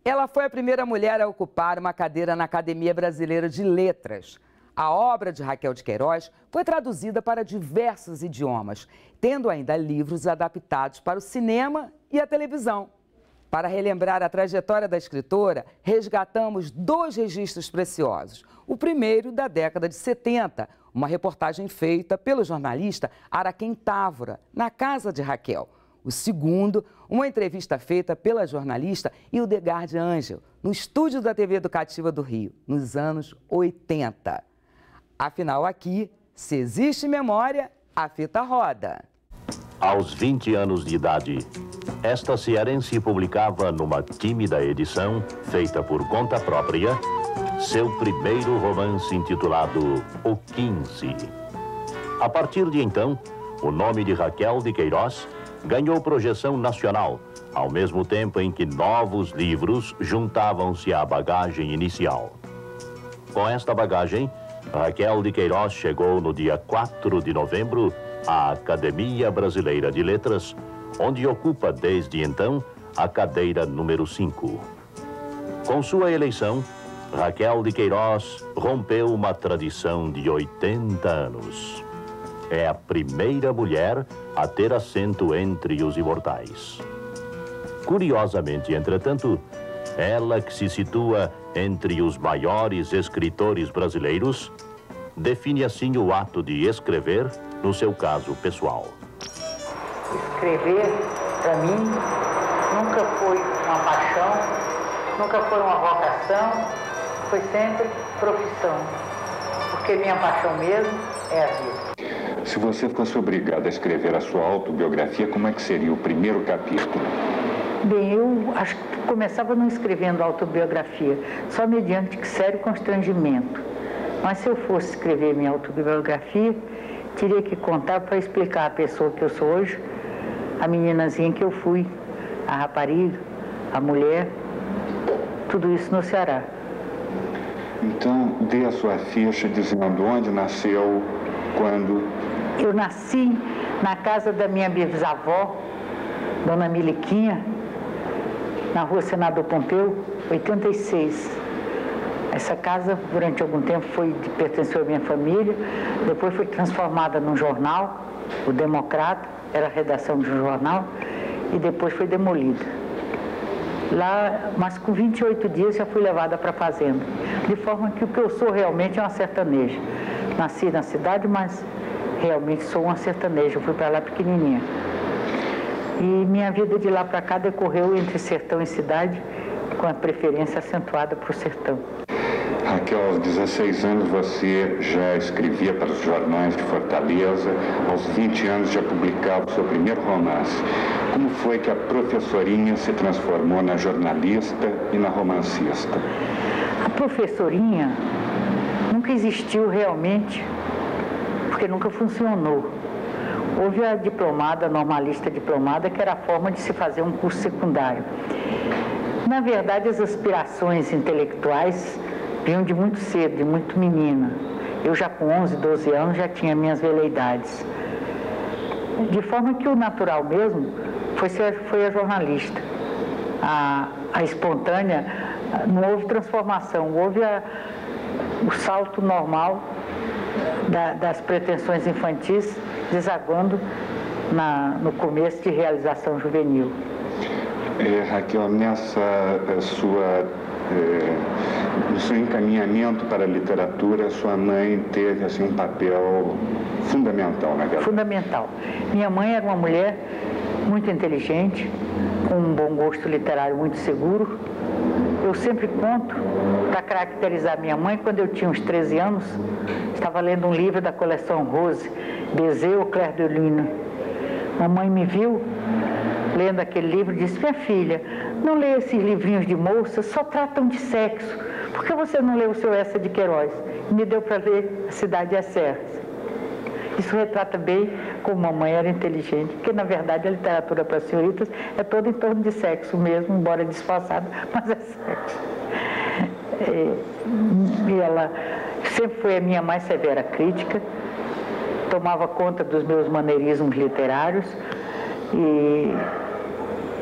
Ela foi a primeira mulher a ocupar uma cadeira na Academia Brasileira de Letras. A obra de Raquel de Queiroz foi traduzida para diversos idiomas, tendo ainda livros adaptados para o cinema e a televisão. Para relembrar a trajetória da escritora, resgatamos 2 registros preciosos. O primeiro da década de 70, uma reportagem feita pelo jornalista Araquém Távora, na casa de Raquel. O segundo, uma entrevista feita pela jornalista Hildegard Angel, no estúdio da TV Educativa do Rio, nos anos 80. Afinal, aqui, se existe memória, a fita roda. Aos 20 anos de idade, esta cearense publicava numa tímida edição, feita por conta própria, seu primeiro romance intitulado O 15. A partir de então, o nome de Raquel de Queiroz ganhou projeção nacional, ao mesmo tempo em que novos livros juntavam-se à bagagem inicial. Com esta bagagem, Raquel de Queiroz chegou no dia 4 de novembro à Academia Brasileira de Letras, onde ocupa desde então a cadeira número 5. Com sua eleição, Raquel de Queiroz rompeu uma tradição de 80 anos. É a primeira mulher a ter assento entre os imortais. Curiosamente, entretanto, ela que se situa entre os maiores escritores brasileiros, define assim o ato de escrever no seu caso pessoal. Escrever, para mim, nunca foi uma paixão, nunca foi uma vocação, foi sempre profissão, porque minha paixão mesmo é a vida. Se você fosse obrigado a escrever a sua autobiografia, como é que seria o primeiro capítulo? Bem, eu acho que começava não escrevendo autobiografia, só mediante sério constrangimento. Mas se eu fosse escrever minha autobiografia, teria que contar para explicar a pessoa que eu sou hoje, a meninazinha que eu fui, a rapariga, a mulher, tudo isso no Ceará. Então, dê a sua ficha dizendo onde nasceu, quando. Eu nasci na casa da minha bisavó, Dona Miliquinha, na rua Senador Pompeu, 86. Essa casa, durante algum tempo, pertenceu à minha família, depois foi transformada num jornal, o Democrata, era a redação de um jornal, e depois foi demolida. Lá, mas com 28 dias já fui levada para a fazenda, de forma que o que eu sou realmente é uma sertaneja. Nasci na cidade, mas realmente sou uma sertaneja, eu fui para lá pequenininha. E minha vida de lá para cá decorreu entre sertão e cidade, com a preferência acentuada para o sertão. Raquel, aos 16 anos você já escrevia para os jornais de Fortaleza, aos 20 anos já publicava o seu primeiro romance. Como foi que a professorinha se transformou na jornalista e na romancista? A professorinha nunca existiu realmente, porque nunca funcionou. Houve a diplomada, a normalista diplomada, que era a forma de se fazer um curso secundário. Na verdade, as aspirações intelectuais vinham de muito cedo, de muito menina. Eu já com 11, 12 anos já tinha minhas veleidades. De forma que o natural mesmo foi a jornalista. A espontânea, não houve transformação, houve o salto normal das pretensões infantis, desaguando no começo de realização juvenil. Raquel, no seu encaminhamento para a literatura, sua mãe teve assim, um papel fundamental na vida. Fundamental. Minha mãe era uma mulher muito inteligente, com um bom gosto literário muito seguro. Eu sempre conto, para caracterizar minha mãe, quando eu tinha uns 13 anos, estava lendo um livro da coleção Rose, Bezet ou Clair de Lune. Mamãe me viu lendo aquele livro e disse: minha filha, não leia esses livrinhos de moça, só tratam de sexo. Por que você não leu o seu Eça de Queiroz? E me deu para ler A Cidade e as Serras. Isso retrata bem como mamãe era inteligente, porque na verdade a literatura para senhoritas é toda em torno de sexo mesmo, embora disfarçada, mas é sexo. E ela sempre foi a minha mais severa crítica, tomava conta dos meus maneirismos literários e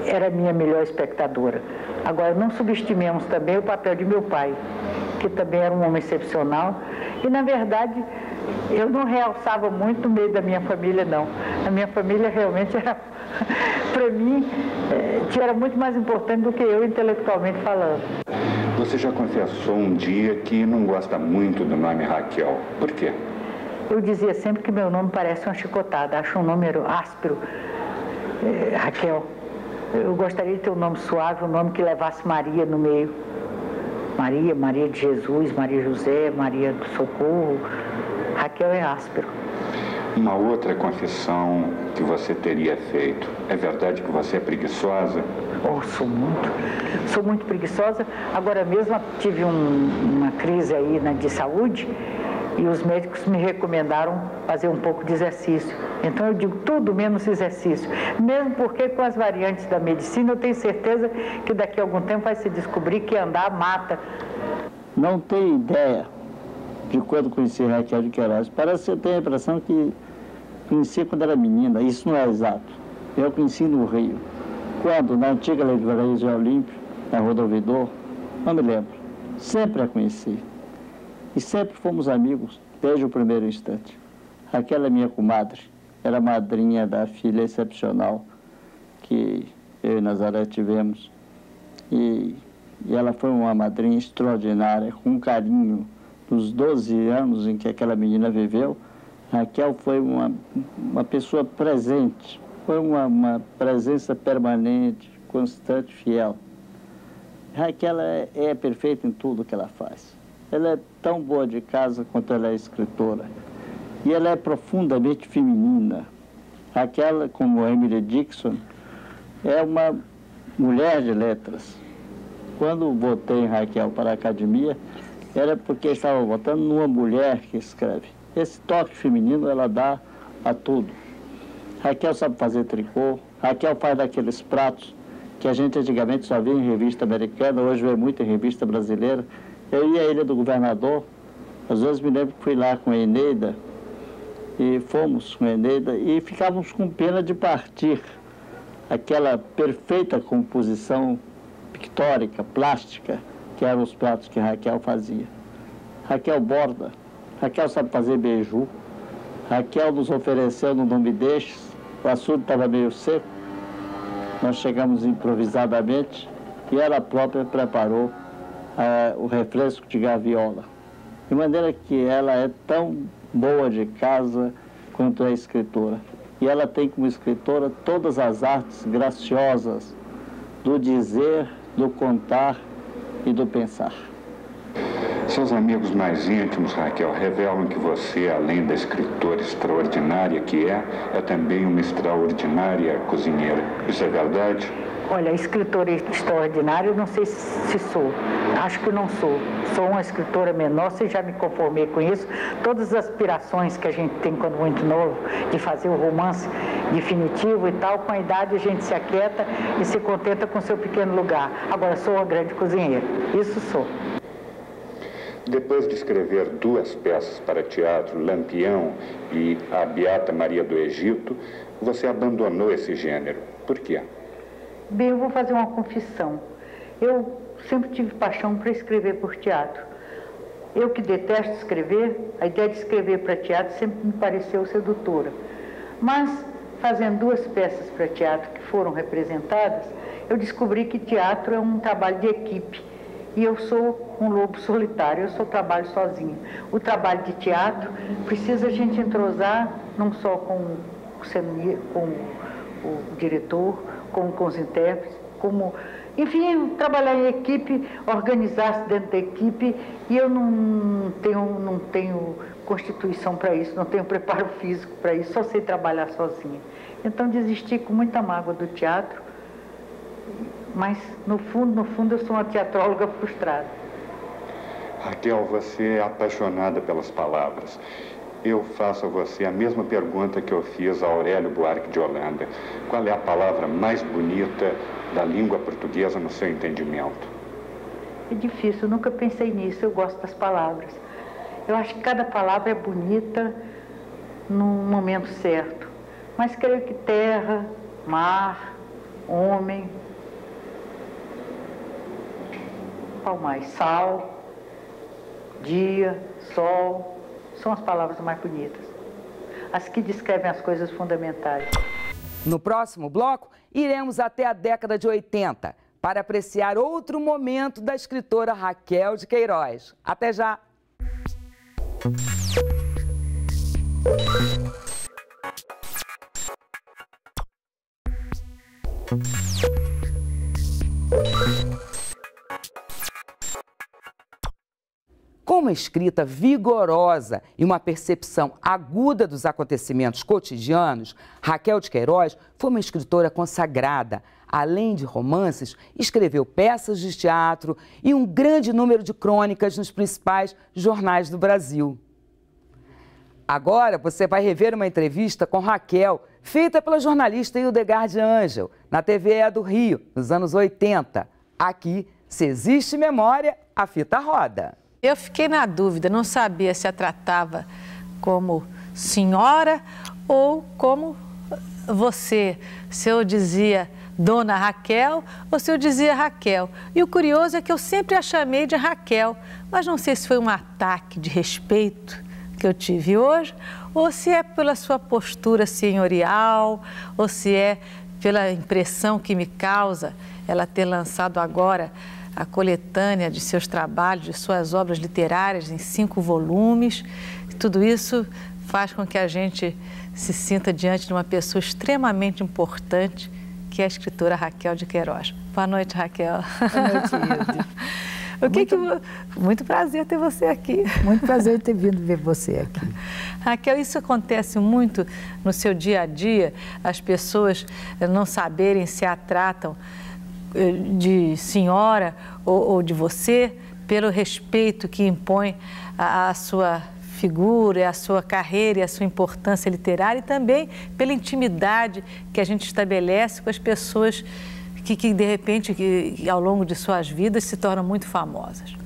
era a minha melhor espectadora. Agora, não subestimemos também o papel de meu pai, que também era um homem excepcional. E, na verdade, eu não realçava muito no meio da minha família, não. A minha família realmente era, para mim, era muito mais importante do que eu, intelectualmente falando. Você já confessou um dia que não gosta muito do nome Raquel. Por quê? Eu dizia sempre que meu nome parece uma chicotada, acho um nome áspero. Raquel. Eu gostaria de ter um nome suave, um nome que levasse Maria no meio. Maria, Maria de Jesus, Maria José, Maria do Socorro. Raquel é áspero. Uma outra confissão que você teria feito. É verdade que você é preguiçosa? Oh, sou muito preguiçosa. Agora mesmo tive uma crise aí de saúde e os médicos me recomendaram fazer um pouco de exercício. Então eu digo tudo menos exercício. Mesmo porque com as variantes da medicina eu tenho certeza que daqui a algum tempo vai se descobrir que andar mata. Não tenho ideia de quando conheci Raquel de Queiroz. Parece que eu tenho a impressão que conheci quando era menina. Isso não é exato. Eu conheci no Rio. Quando? Na antiga livraria de Olímpio, na Rua do Ouvidor, não me lembro. Sempre a conheci. E sempre fomos amigos, desde o primeiro instante. Raquel é minha comadre, era madrinha da filha excepcional que eu e Nazaré tivemos. E ela foi uma madrinha extraordinária, com um carinho. Nos 12 anos em que aquela menina viveu, Raquel foi uma pessoa presente, foi uma presença permanente, constante, fiel. Raquel é perfeita em tudo que ela faz. Ela é tão boa de casa quanto ela é escritora. E ela é profundamente feminina. Raquel, como Emily Dickinson, é uma mulher de letras. Quando votei em Raquel para a academia, era porque estava votando numa mulher que escreve. Esse toque feminino ela dá a tudo. Raquel sabe fazer tricô, Raquel faz daqueles pratos que a gente antigamente só via em revista americana, hoje vê muito em revista brasileira. Eu ia à Ilha do Governador, às vezes me lembro que fui lá com a Eneida, e fomos com a Eneida, e ficávamos com pena de partir. Aquela perfeita composição pictórica, plástica, que eram os pratos que Raquel fazia. Raquel borda, Raquel sabe fazer beiju, Raquel nos ofereceu no Não Me Deixes, o assunto estava meio seco, nós chegamos improvisadamente, e ela própria preparou o refresco de gaviola. De maneira que ela é tão boa de casa quanto é escritora. E ela tem como escritora todas as artes graciosas do dizer, do contar e do pensar. Seus amigos mais íntimos, Raquel, revelam que você, além da escritora extraordinária que é também uma extraordinária cozinheira. Isso é verdade? Olha, escritora extraordinária, eu não sei se sou. Acho que não sou. Sou uma escritora menor, se já me conformei com isso. Todas as aspirações que a gente tem quando muito novo, de fazer o romance definitivo e tal, com a idade a gente se aquieta e se contenta com o seu pequeno lugar. Agora, sou uma grande cozinheira. Isso sou. Depois de escrever 2 peças para teatro, Lampião e A Beata Maria do Egito, você abandonou esse gênero. Por quê? Bem, eu vou fazer uma confissão. Eu sempre tive paixão para escrever por teatro. Eu que detesto escrever, a ideia de escrever para teatro sempre me pareceu sedutora. Mas, fazendo 2 peças para teatro que foram representadas, eu descobri que teatro é um trabalho de equipe. E eu sou um lobo solitário, eu só trabalho sozinha. O trabalho de teatro precisa a gente entrosar não só com o diretor, como com os intérpretes, enfim, trabalhar em equipe, organizar-se dentro da equipe, e eu não tenho constituição para isso, não tenho preparo físico para isso, só sei trabalhar sozinha. Então desisti com muita mágoa do teatro, mas no fundo eu sou uma teatróloga frustrada. Raquel, você é apaixonada pelas palavras. Eu faço a você a mesma pergunta que eu fiz a Aurélio Buarque de Holanda. Qual é a palavra mais bonita da língua portuguesa no seu entendimento? É difícil, eu nunca pensei nisso, eu gosto das palavras. Eu acho que cada palavra é bonita num momento certo. Mas creio que terra, mar, homem, qual mais? Sal, dia, sol, são as palavras mais bonitas. As que descrevem as coisas fundamentais. No próximo bloco, iremos até a década de 80 para apreciar outro momento da escritora Raquel de Queiroz. Até já! Com uma escrita vigorosa e uma percepção aguda dos acontecimentos cotidianos, Raquel de Queiroz foi uma escritora consagrada. Além de romances, escreveu peças de teatro e um grande número de crônicas nos principais jornais do Brasil. Agora você vai rever uma entrevista com Raquel, feita pela jornalista Hildegard Angel, na TVE do Rio, nos anos 80. Aqui, se existe memória, a fita roda. Eu fiquei na dúvida, não sabia se a tratava como senhora ou como você. Se eu dizia Dona Raquel ou se eu dizia Raquel. E o curioso é que eu sempre a chamei de Raquel, mas não sei se foi um ataque de respeito que eu tive hoje, ou se é pela sua postura senhorial, ou se é pela impressão que me causa ela ter lançado agora a coletânea de seus trabalhos, de suas obras literárias em 5 volumes. Tudo isso faz com que a gente se sinta diante de uma pessoa extremamente importante, que é a escritora Raquel de Queiroz. Boa noite, Raquel. Boa noite, Hilde. Muito prazer ter você aqui. Muito prazer ter vindo ver você aqui. Raquel, isso acontece muito no seu dia a dia, as pessoas não saberem se a tratam de senhora ou de você, pelo respeito que impõe a sua figura, a sua carreira e a sua importância literária, e também pela intimidade que a gente estabelece com as pessoas que de repente, que ao longo de suas vidas se tornam muito famosas.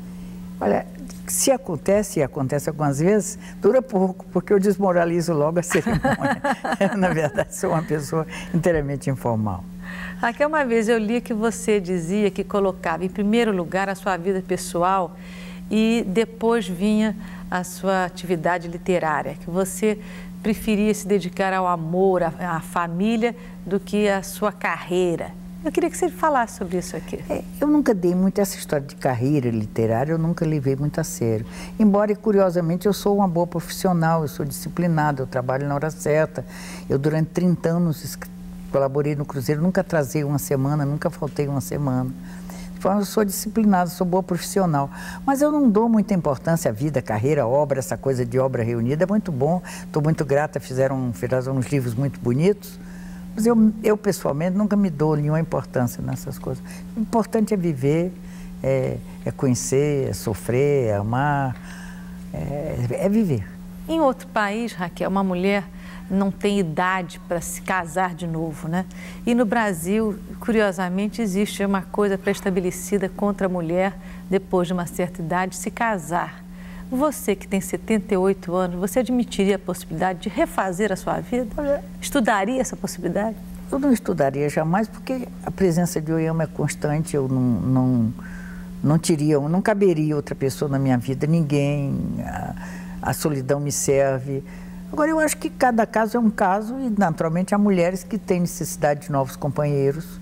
Olha, se acontece, e acontece algumas vezes, dura pouco, porque eu desmoralizo logo a cerimônia. Na verdade, sou uma pessoa inteiramente informal. Raquel, uma vez eu li que você dizia que colocava em primeiro lugar a sua vida pessoal e depois vinha a sua atividade literária, que você preferia se dedicar ao amor, à família, do que à sua carreira. Eu queria que você falasse sobre isso aqui. Eu nunca dei muito essa história de carreira literária, eu nunca levei muito a sério. Embora, curiosamente, eu sou uma boa profissional, eu sou disciplinada, eu trabalho na hora certa. Eu, durante 30 anos, colaborei no Cruzeiro, nunca atrasei uma semana, nunca faltei uma semana. Então, eu sou disciplinada, sou boa profissional. Mas eu não dou muita importância à vida, carreira, obra, essa coisa de obra reunida. É muito bom, estou muito grata, fizeram uns livros muito bonitos. Mas eu, pessoalmente, nunca me dou nenhuma importância nessas coisas. O importante é viver, é conhecer, é sofrer, é amar, é viver. Em outro país, Raquel, uma mulher não tem idade para se casar de novo, né? E no Brasil, curiosamente, existe uma coisa pré-estabelecida contra a mulher, depois de uma certa idade, se casar. Você, que tem 78 anos, você admitiria a possibilidade de refazer a sua vida? Estudaria essa possibilidade? Eu não estudaria jamais, porque a presença de Oyama é constante, eu não caberia outra pessoa na minha vida, ninguém, a solidão me serve. Agora, eu acho que cada caso é um caso e, naturalmente, há mulheres que têm necessidade de novos companheiros,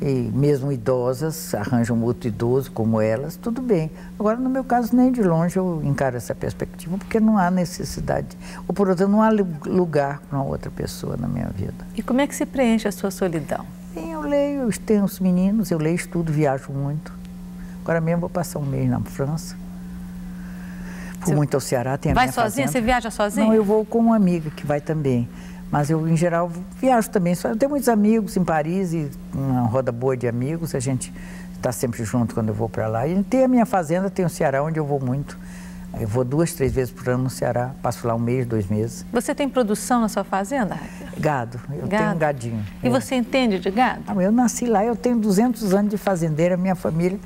e mesmo idosas, arranjam outro idoso como elas, tudo bem. Agora, no meu caso, nem de longe eu encaro essa perspectiva, porque não há necessidade, ou por outro, não há lugar para uma outra pessoa na minha vida. E como é que se preenche a sua solidão? Bem, eu leio, eu tenho os meninos, eu leio, estudo, viajo muito. Agora mesmo vou passar um mês na França. Vou muito ao Ceará, tem a minha fazenda. Vai sozinha? Você viaja sozinha? Não, eu vou com uma amiga que vai também. Mas eu, em geral, viajo também. Eu tenho muitos amigos em Paris, e uma roda boa de amigos. A gente está sempre junto quando eu vou para lá. E tem a minha fazenda, tem o Ceará, onde eu vou muito. Eu vou 2, 3 vezes por ano no Ceará. Passo lá 1 mês, 2 meses. Você tem produção na sua fazenda? Gado, eu tenho um gadinho. E você entende de gado? Eu nasci lá, eu tenho 200 anos de fazendeira, minha família,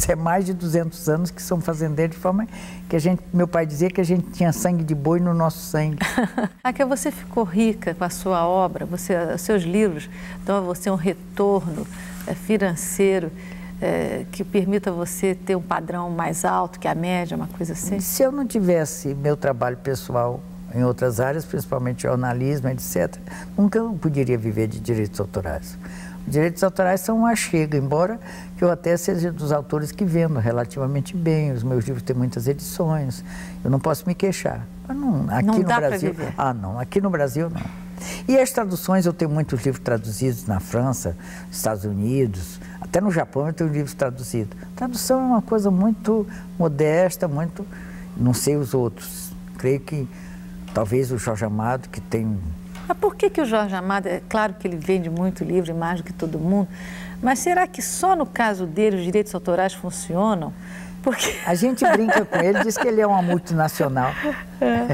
é mais de 200 anos que são fazendeiros, de forma que meu pai dizia que a gente tinha sangue de boi no nosso sangue. Raquel, você ficou rica com a sua obra, seus livros dão a você um retorno financeiro que permita você ter um padrão mais alto que a média, uma coisa assim? Se eu não tivesse meu trabalho pessoal em outras áreas, principalmente jornalismo, etc., nunca eu poderia viver de direitos autorais. Os direitos autorais são uma chega, embora que eu até seja dos autores que vendo relativamente bem, os meus livros têm muitas edições, eu não posso me queixar. Aqui no Brasil, não, aqui no Brasil não. E as traduções, eu tenho muitos livros traduzidos na França, nos Estados Unidos, até no Japão eu tenho livros traduzidos. Tradução é uma coisa muito modesta, não sei os outros, creio que talvez o Jorge Amado, que tem... Mas por que o Jorge Amado, é claro que ele vende muito livro, mais do que todo mundo, mas será que só no caso dele os direitos autorais funcionam? Porque... A gente brinca com ele, diz que ele é uma multinacional.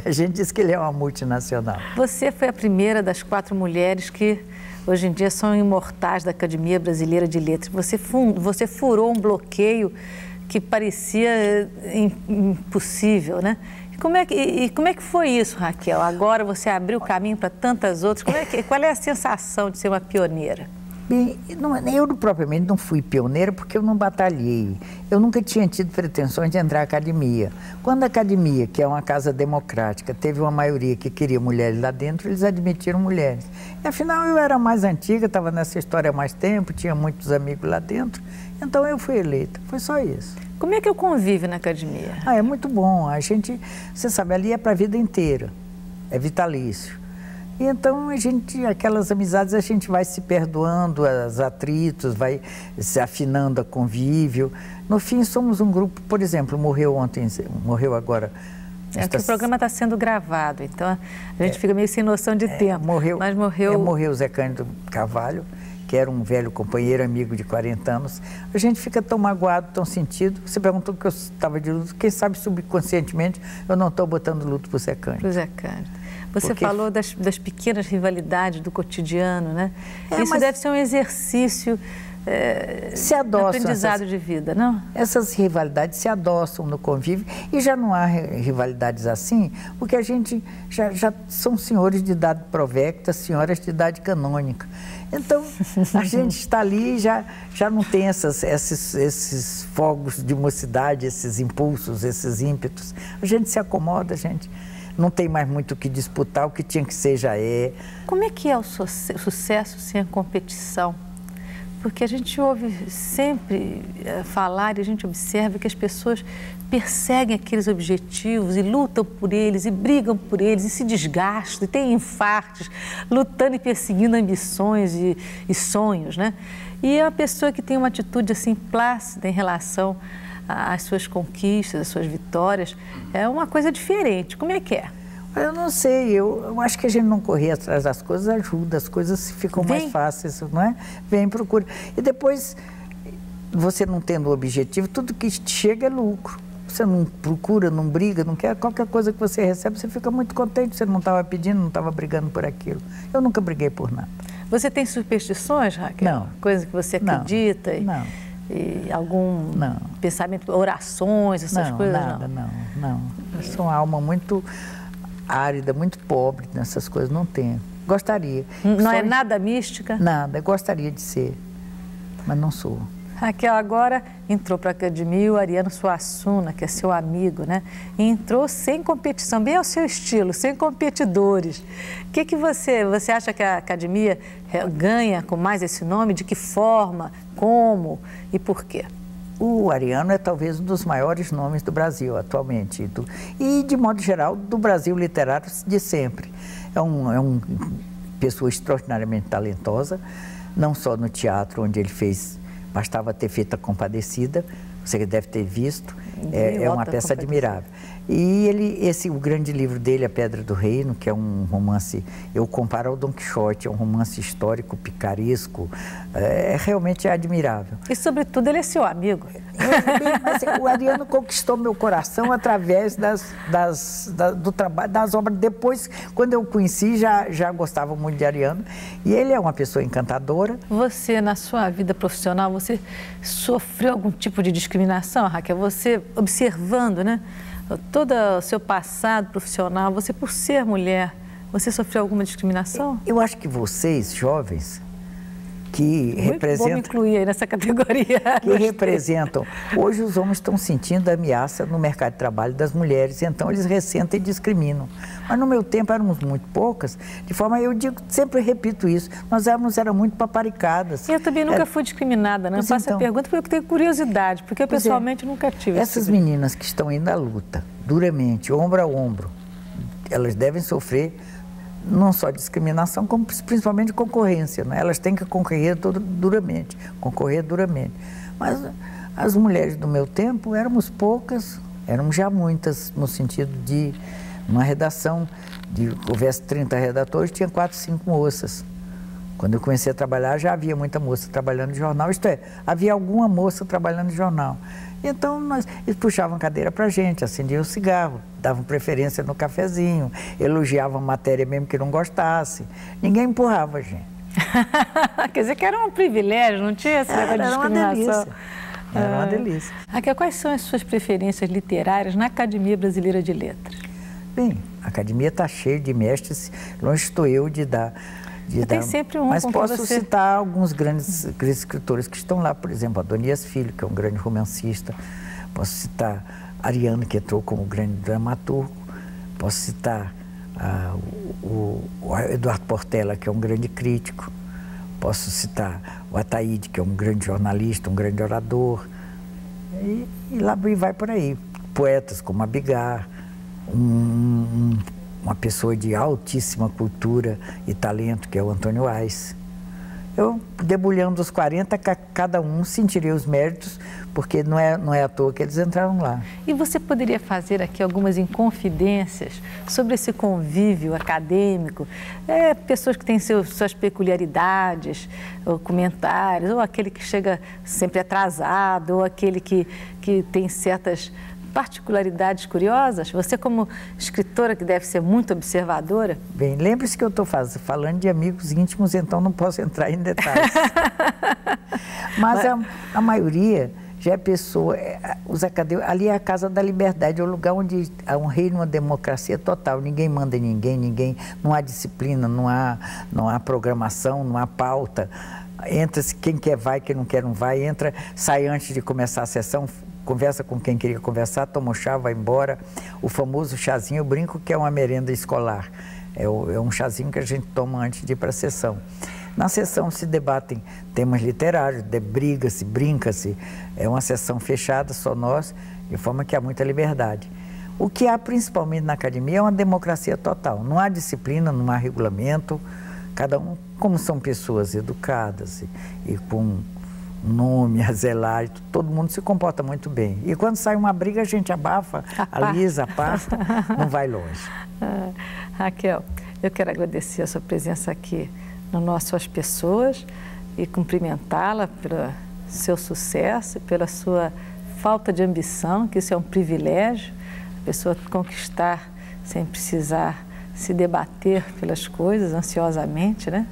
A gente diz que ele é uma multinacional. Você foi a primeira das 4 mulheres que hoje em dia são imortais da Academia Brasileira de Letras. Você furou um bloqueio que parecia impossível, né? Como é que foi isso, Raquel? Agora você abriu o caminho para tantas outras. Qual é a sensação de ser uma pioneira? Bem, eu propriamente não fui pioneira porque eu não batalhei. Eu nunca tinha tido pretensões de entrar na academia. Quando a academia, que é uma casa democrática, teve uma maioria que queria mulheres lá dentro, eles admitiram mulheres. E, afinal, eu era mais antiga, estava nessa história há mais tempo, tinha muitos amigos lá dentro, então eu fui eleita. Foi só isso. Como é que eu convivo na academia? É muito bom. A gente, você sabe, ali é para a vida inteira, é vitalício. E então, aquelas amizades, a gente vai se perdoando, os atritos, vai se afinando a convívio. No fim, somos um grupo, por exemplo, morreu agora. Que o programa está sendo gravado, então a gente fica meio sem noção de tempo. Morreu o Zé Cândido Carvalho, que era um velho companheiro, amigo de 40 anos. A gente fica tão magoado, tão sentido. Você perguntou que eu estava de luto, quem sabe subconscientemente eu não estou botando luto para o Zé Cândido. Zé Cândido. Você falou das pequenas rivalidades do cotidiano, né? Isso deve ser um exercício de aprendizado de vida, não? Essas rivalidades se adoçam no convívio e já não há rivalidades assim, porque a gente já são senhores de idade provecta, senhoras de idade canônica. Então, a gente está ali e já não tem esses fogos de mocidade, esses impulsos, esses ímpetos. A gente se acomoda, não tem mais muito o que disputar, o que tinha que ser já é. Como é que é o sucesso sem a competição? Porque a gente ouve sempre falar e a gente observa que as pessoas perseguem aqueles objetivos e lutam por eles e brigam por eles e se desgastam e têm infartos, lutando e perseguindo ambições e sonhos, né? E é uma pessoa que tem uma atitude assim plácida em relação às suas conquistas, às suas vitórias, é uma coisa diferente. Como é que é? Eu não sei, eu acho que a gente não correr atrás das coisas ajuda, as coisas ficam mais fáceis, não é? Vem, procura. E depois, você não tendo o objetivo, tudo que chega é lucro. Você não procura, não briga, não quer, qualquer coisa que você recebe, você fica muito contente, você não estava pedindo, não estava brigando por aquilo. Eu nunca briguei por nada. Você tem superstições, Raquel? Não. Coisa que você acredita? Não. E algum pensamento, orações, essas coisas? Não. Eu sou uma alma muito árida, muito pobre nessas coisas, não tenho. Gostaria. Não é nada mística? Nada, gostaria de ser, mas não sou. Raquel agora entrou para a academia o Ariano Suassuna, que é seu amigo, né? E entrou sem competição, bem ao seu estilo, sem competidores. O que você acha que a academia ganha com mais esse nome? De que forma? Como e por quê? O Ariano é talvez um dos maiores nomes do Brasil atualmente e, de modo geral, do Brasil literário de sempre. É uma pessoa extraordinariamente talentosa, não só no teatro, onde ele fez, bastava ter feito A Compadecida, você deve ter visto, é uma peça admirável. E o grande livro dele, A Pedra do Reino, que é um romance, eu comparo ao Dom Quixote, é um romance histórico, picaresco, realmente admirável. E, sobretudo, ele é seu amigo. Mas o Ariano conquistou meu coração através do trabalho, das obras. Depois, quando eu o conheci, já gostava muito de Ariano. E ele é uma pessoa encantadora. Você, na sua vida profissional, você sofreu algum tipo de discriminação, Raquel? Você, observando, né? Todo o seu passado profissional, você por ser mulher, você sofreu alguma discriminação? Eu acho que vocês, jovens, que representam... Vou me incluir aí nessa categoria. Que representam... Hoje os homens estão sentindo a ameaça no mercado de trabalho das mulheres, então eles ressentem e discriminam. Mas no meu tempo éramos muito poucas, de forma, eu digo, sempre repito isso, nós éramos muito paparicadas. Eu também nunca fui discriminada, né? Eu faço a pergunta porque eu tenho curiosidade, porque eu pessoalmente nunca tive. Essas meninas que estão indo à luta, duramente, ombro a ombro, elas devem sofrer não só discriminação, como principalmente concorrência, né? Elas têm que concorrer duramente. Mas as mulheres do meu tempo éramos poucas, éramos já muitas, no sentido de uma redação, houvesse 30 redatores, tinha 4, 5 moças. Quando eu comecei a trabalhar, já havia muita moça trabalhando em jornal, isto é, havia alguma moça trabalhando em jornal. Então, eles puxavam cadeira para a gente, acendiam o cigarro, davam preferência no cafezinho, elogiavam a matéria mesmo que não gostasse. Ninguém empurrava a gente. Quer dizer que era um privilégio, não tinha essa discriminação. Era uma delícia. Raquel, quais são as suas preferências literárias na Academia Brasileira de Letras? Bem, a academia está cheia de mestres, longe estou eu de dar... Tem sempre um. Mas posso citar alguns grandes escritores que estão lá, por exemplo, Adonias Filho, que é um grande romancista, posso citar Ariano, que entrou como grande dramaturgo, posso citar o Eduardo Portela, que é um grande crítico, posso citar o Ataíde, que é um grande jornalista, um grande orador, e lá vai por aí. Poetas como Abigar, uma pessoa de altíssima cultura e talento, que é o Antônio Ais. Eu, debulhando os 40, cada um sentiria os méritos, porque não é à toa que eles entraram lá. E você poderia fazer aqui algumas inconfidências sobre esse convívio acadêmico? Pessoas que têm suas peculiaridades, ou comentários, ou aquele que chega sempre atrasado, ou aquele que tem certas particularidades curiosas? Você, como escritora que deve ser muito observadora... Bem, lembre-se que eu estou falando de amigos íntimos, então não posso entrar em detalhes. Mas a maioria já é pessoa... Os acadêmicos, ali é a Casa da Liberdade, é o lugar onde há um reino, uma democracia total. Ninguém manda em ninguém, não há disciplina, não há programação, não há pauta. Entra-se, quem quer vai, quem não quer não vai, entra, sai antes de começar a sessão, conversa com quem queria conversar, toma um chá, vai embora. O famoso chazinho, eu brinco que é uma merenda escolar. É um chazinho que a gente toma antes de ir para a sessão. Na sessão se debatem temas literários, briga-se, brinca-se. É uma sessão fechada, só nós, de forma que há muita liberdade. O que há principalmente na academia é uma democracia total. Não há disciplina, não há regulamento. Cada um, como são pessoas educadas e com nome a zelar, todo mundo se comporta muito bem. E quando sai uma briga, a gente abafa, alisa, passa, não vai longe. Raquel, eu quero agradecer a sua presença aqui no nosso As Pessoas e cumprimentá-la pelo seu sucesso, pela sua falta de ambição, que isso é um privilégio, a pessoa conquistar sem precisar se debater pelas coisas ansiosamente, né?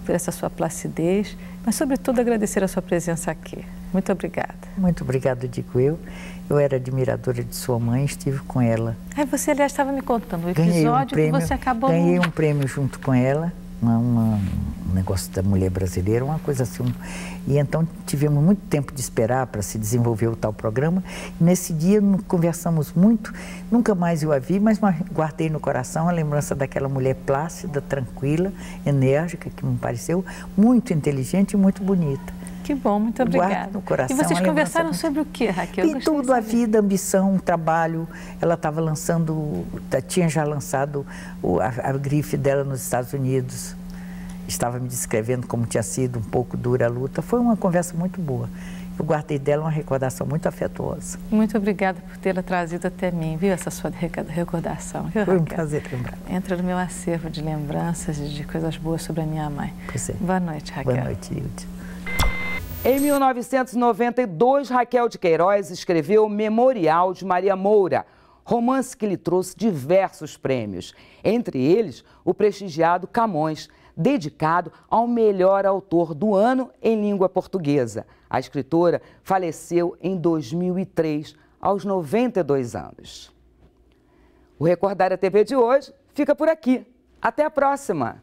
Por essa sua placidez, mas, sobretudo, agradecer a sua presença aqui. Muito obrigada. Muito obrigada, digo eu. Eu era admiradora de sua mãe, estive com ela. Você, aliás, estava me contando o episódio que você acabou... Ganhei um prêmio junto com ela, um negócio da mulher brasileira, uma coisa assim. E então tivemos muito tempo de esperar para se desenvolver o tal programa. E nesse dia conversamos muito, nunca mais eu a vi, mas guardei no coração a lembrança daquela mulher plácida, tranquila, enérgica, que me pareceu muito inteligente e muito bonita. Que bom, muito obrigada. Guardo no coração. E vocês conversaram sobre o que, Raquel? E tudo, a vida, a ambição, o trabalho. Ela estava lançando, tinha já lançado a grife dela nos Estados Unidos. Estava me descrevendo como tinha sido um pouco dura a luta. Foi uma conversa muito boa. Eu guardei dela uma recordação muito afetuosa. Muito obrigada por tê-la trazido até mim, viu? Essa sua recordação. Viu, Foi um Raquel? prazer lembrar. Entra no meu acervo de lembranças e de coisas boas sobre a minha mãe. Pois é. Boa noite, Raquel. Boa noite, Hilde. Em 1992, Raquel de Queiroz escreveu Memorial de Maria Moura, romance que lhe trouxe diversos prêmios, entre eles o prestigiado Camões, dedicado ao melhor autor do ano em língua portuguesa. A escritora faleceu em 2003, aos 92 anos. O Recordar a TV de hoje fica por aqui. Até a próxima!